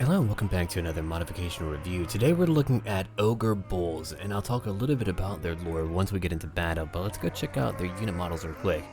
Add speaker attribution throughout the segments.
Speaker 1: Hello and welcome back to another modification review. Today we're looking at Ogre Bulls, and I'll talk a little bit about their lore once we get into battle, but let's go check out their unit models real quick.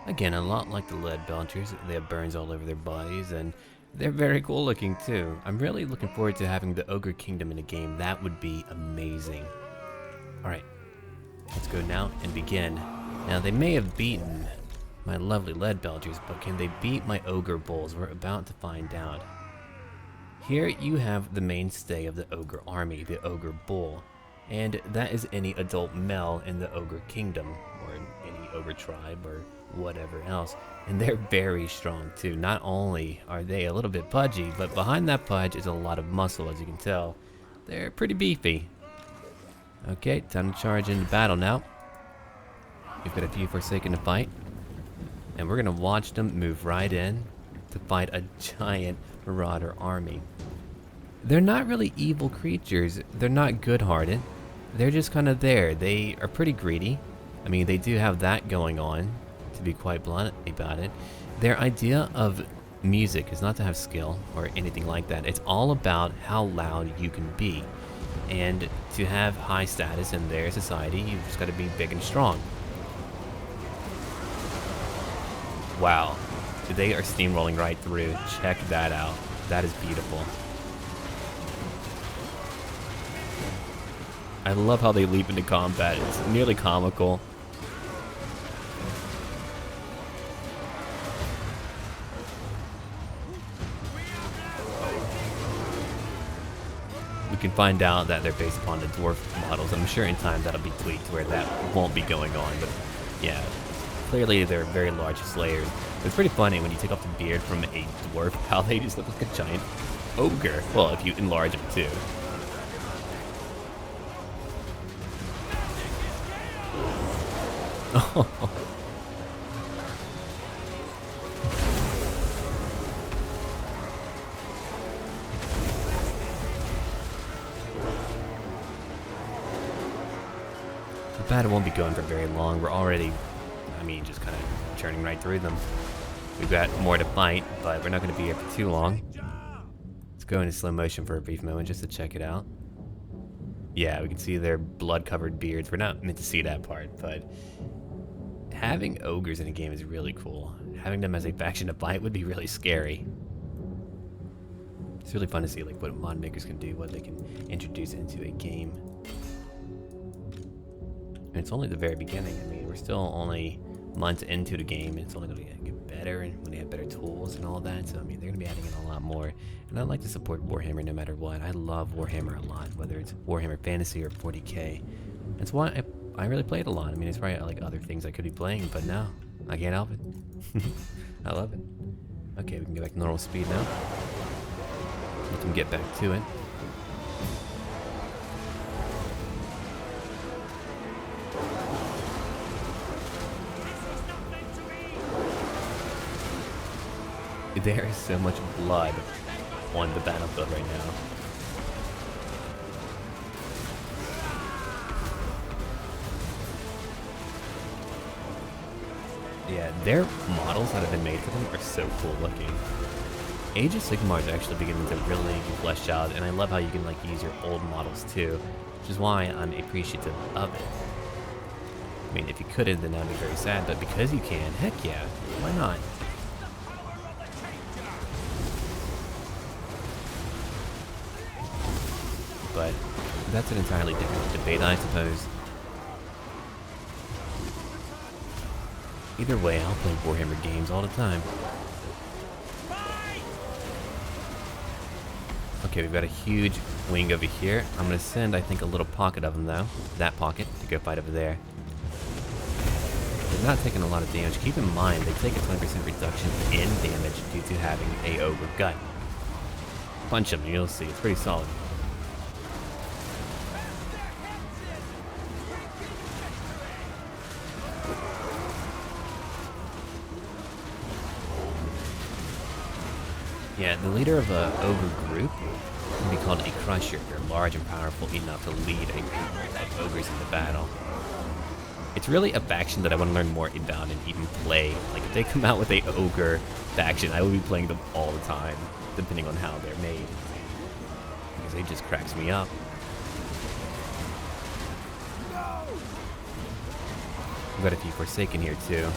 Speaker 1: Again, a lot like the lead belchers, they have burns all over their bodies, and they're very cool looking too. I'm really looking forward to having the Ogre Kingdom in a game. That would be amazing. Alright, let's go now and begin. Now they may have beaten my lovely lead belchers, but can they beat my Ogre Bulls? We're about to find out. Here you have the mainstay of the Ogre army, the Ogre Bull, and that is any adult male in the Ogre Kingdom, or any Ogre tribe, or whatever else, and they're very strong too. Not only are they a little bit pudgy, but behind that pudge is a lot of muscle, as you can tell. They're pretty beefy. Okay, time to charge into battle now. We've got a few Forsaken to fight, and we're gonna watch them move right in to fight a giant Marauder army. They're not really evil creatures. They're not good-hearted. They're just kind of there. They are pretty greedy. I mean, they do have that going on, to be quite blunt about it. Their idea of music is not to have skill or anything like that. It's all about how loud you can be. And to have high status in their society, you've just got to be big and strong. Wow. They are steamrolling right through. Check that out. That is beautiful. I love how they leap into combat. It's nearly comical. We can find out that they're based upon the dwarf models. I'm sure in time that'll be tweaked where that won't be going on. But yeah, clearly they're very large slayers. It's pretty funny when you take off the beard from a dwarf, how they just look like a giant ogre. Well, if you enlarge them too. The battle won't be going for very long. We're already, just kind of churning right through them. We've got more to fight, but we're not going to be here for too long. Let's go into slow motion for a brief moment just to check it out. Yeah, we can see their blood-covered beards. We're not meant to see that part, but having ogres in a game is really cool. Having them as a faction to fight would be really scary. It's really fun to see like what mod makers can do, what they can introduce into a game. And it's only the very beginning. I mean, we're still only months into the game, and it's only going to get better and when they have better tools and all that. So I mean, they're going to be adding in a lot more, and I like to support Warhammer no matter what. I love Warhammer a lot, whether it's Warhammer Fantasy or 40k. That's why I really play it a lot. I mean, it's probably like other things I could be playing, but no, I can't help it. I love it. Okay, we can go back to normal speed now. Let them get back to it. There is so much blood on the battlefield right now. Yeah, their models that have been made for them are so cool looking. Age of Sigmar is actually beginning to really be fleshed out, and I love how you can like use your old models too, which is why I'm appreciative of it. I mean, if you couldn't, then that'd be very sad, but because you can, heck yeah, why not? But that's an entirely different debate, I suppose. Either way, I'll play Warhammer games all the time. Okay, we've got a huge wing over here. I'm going to send, I think, a little pocket of them, though. That pocket, to go fight over there. They're not taking a lot of damage. Keep in mind, they take a 20% reduction in damage due to having a ogre gut. Punch them, you'll see. It's pretty solid. Yeah, the leader of a ogre group can be called a crusher. They're large and powerful enough to lead a group of ogres into battle. It's really a faction that I want to learn more about and even play. Like, if they come out with a ogre faction, I will be playing them all the time, depending on how they're made. because he just cracks me up. We've got a few Forsaken here too.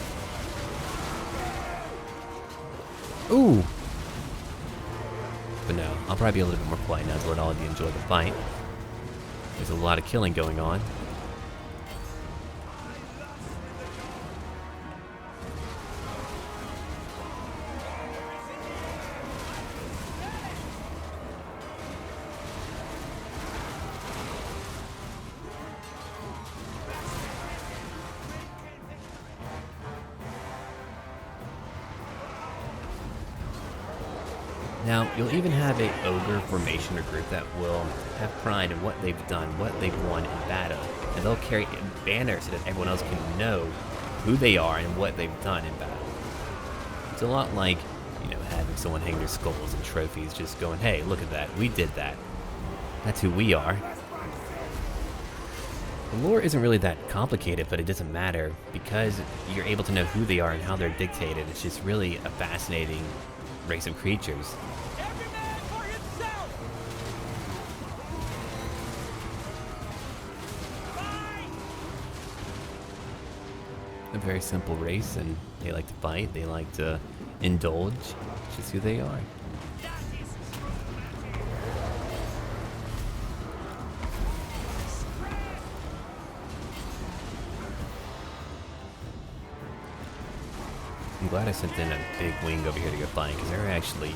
Speaker 1: Ooh! But no, I'll probably be a little bit more quiet now to let all of you enjoy the fight. There's a lot of killing going on. Now, you'll even have a ogre formation or group that will have pride in what they've done, what they've won in battle, and they'll carry a banner so that everyone else can know who they are and what they've done in battle. It's a lot like, you know, having someone hang their skulls and trophies, just going, hey, look at that, we did that. That's who we are. The lore isn't really that complicated, but it doesn't matter because you're able to know who they are and how they're dictated. It's just really a fascinating race of creatures.
Speaker 2: Every man for himself!
Speaker 1: A very simple race, and they like to fight, they like to indulge. It's just who they are. I'm glad I sent in a big wing over here to go fight, because they're actually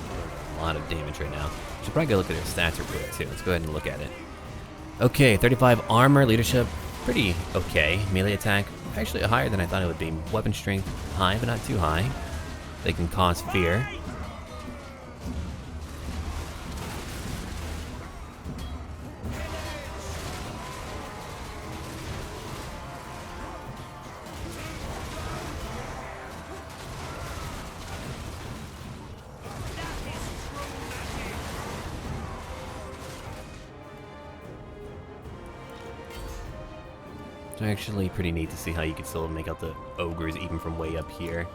Speaker 1: a lot of damage right now. Should probably go look at their stats real quick too. Let's go ahead and look at it. Okay, 35 armor, leadership, pretty okay. Melee attack, actually higher than I thought it would be. Weapon strength, high, but not too high. They can cause fear. It's actually pretty neat to see how you can still make out the ogres even from way up here.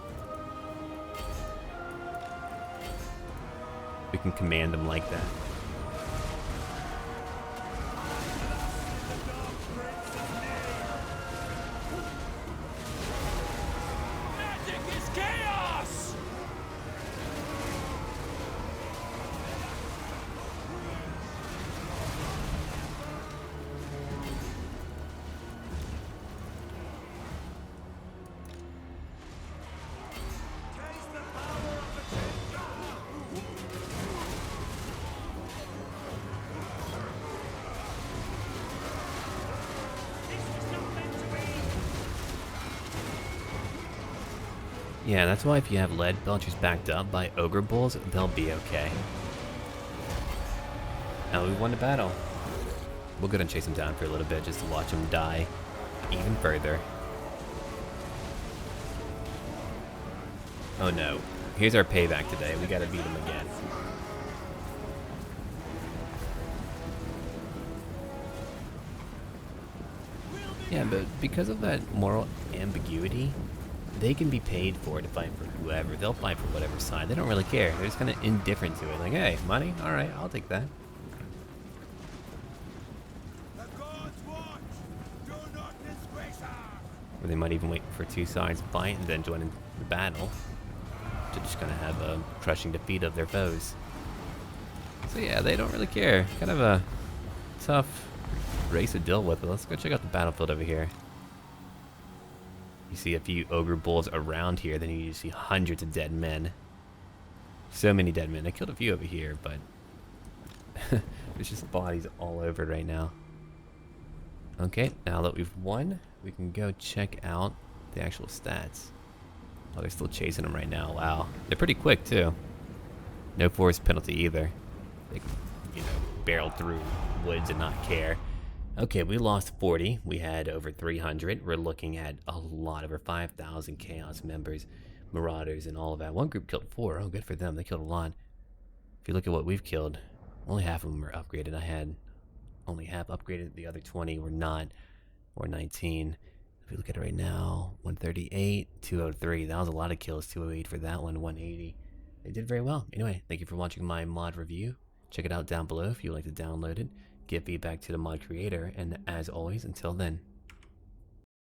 Speaker 1: We can command them like that.
Speaker 2: Magic is chaos!
Speaker 1: Yeah, that's why if you have lead belchers backed up by ogre bulls, they'll be okay. Now we won the battle. We'll go and chase them down for a little bit just to watch them die even further. Oh no. Here's our payback today. We gotta beat them again. Yeah, but because of that moral ambiguity, they can be paid for to fight for whoever. They'll fight for whatever side. They don't really care. They're just kind of indifferent to it. Like, hey, money? All right, I'll take that. Or they might even wait for two sides to fight and then join in the battle to just kind of have a crushing defeat of their foes. So yeah, they don't really care. Kind of a tough race to deal with. But let's go check out the battlefield over here. You see a few ogre bulls around here, then you see hundreds of dead men. So many dead men. I killed a few over here, but there's just bodies all over right now. Okay, now that we've won, we can go check out the actual stats. Oh, they're still chasing them right now. Wow. They're pretty quick, too. No force penalty either. They can, you know, barrel through woods and not care. Okay, we lost 40. We had over 300. We're looking at a lot, over 5,000 Chaos members, Marauders, and all of that. One group killed 4. Oh, good for them. They killed a lot. If you look at what we've killed, only half of them are upgraded. I had only half upgraded. The other 20 were not, or 19. If you look at it right now, 138, 203. That was a lot of kills. 208 for that one, 180. They did very well. Anyway, thank you for watching my mod review. Check it out down below if you'd like to download it, give feedback to the mod creator, and as always, until then,